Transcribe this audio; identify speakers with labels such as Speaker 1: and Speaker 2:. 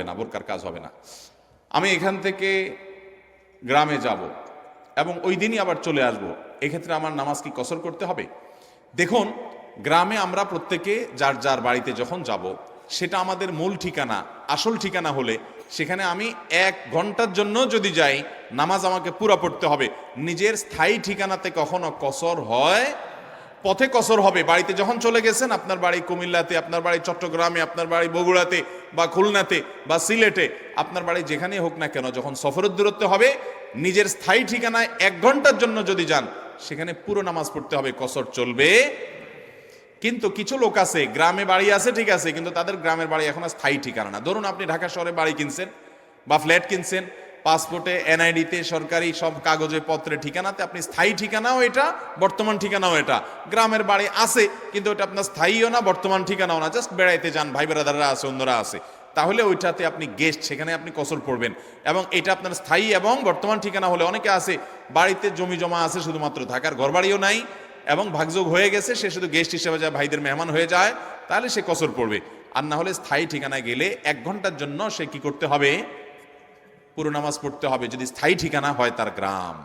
Speaker 1: হবে না, বোরকার কাজ হবে না। আমি এখান থেকে গ্রামে যাব এবং ওই দিনই আবার চলে আসব, এক্ষেত্রে আমার নামাজ কি কসর করতে হবে? দেখুন, গ্রামে আমরা প্রত্যেকে যার যার বাড়িতে যখন যাব, সেটা আমাদের মূল ঠিকানা, আসল ঠিকানা হলে সেখানে আমি 1 ঘন্টার জন্য যদি যাই, নামাজ আমাকে পুরা পড়তে হবে। নিজের স্থায়ী ঠিকানাতে কখনো কসর হয়? পথে কসর হবে। বাড়িতে যখন চলে গেছেন, আপনার বাড়ি কুমিল্লাতে, আপনার বাড়ি চট্টগ্রামে, আপনার বাড়ি বগুড়াতে বা খুলনাতে বা সিলেটে, আপনার বাড়ি যেখানেই হোক না কেন, যখন সফরের দূরত্ব হবে, নিজের স্থায়ী ঠিকানায় 1 ঘন্টার জন্য যদি যান, সেখানে পুরো নামাজ পড়তে হবে, কসর চলবে। কিন্তু কিছু লোক আছে, গ্রামে বাড়ি আছে ঠিক আছে, কিন্তু তাদের গ্রামের বাড়ি এখন আর স্থায়ী ঠিকানা না। ধরুন আপনি ঢাকা শহরে বাড়ি কিনছেন বা ফ্ল্যাট কিনছেন, পাসপোর্টে, এনআইডিতে, সরকারি সব কাগজে পত্রে ঠিকানাতে আপনি স্থায়ী ঠিকানাও এটা, বর্তমান ঠিকানাও এটা। গ্রামের বাড়ি আছে কিন্তু ওটা আপনার স্থায়ীও না, বর্তমান ঠিকানাও না, জাস্ট বেড়াইতে যান, ভাই বেড়াদাররা আছে, অন্যরা আছে, তাহলে ওইটাতে আপনি গেস্ট, সেখানে আপনি কসর পড়বেন। এবং এটা আপনার স্থায়ী এবং বর্তমান ঠিকানা হলে, অনেকে আছে বাড়িতে জমি জমা আছে, শুধুমাত্র থাকার ঘরবাড়িও নাই এবং ভাগযোগ হয়ে গেছে, সে শুধু গেস্ট হিসেবে যায়, ভাইদের মেহমান হয়ে যায়, তাহলে সে কসর পড়বে। আর না হলে স্থায়ী ঠিকানায় গেলে 1 ঘন্টার জন্য সে কি করতে হবে? পুরো নামাজ পড়তে হবে, যদি স্থায়ী ঠিকানা হয় তার গ্রাম।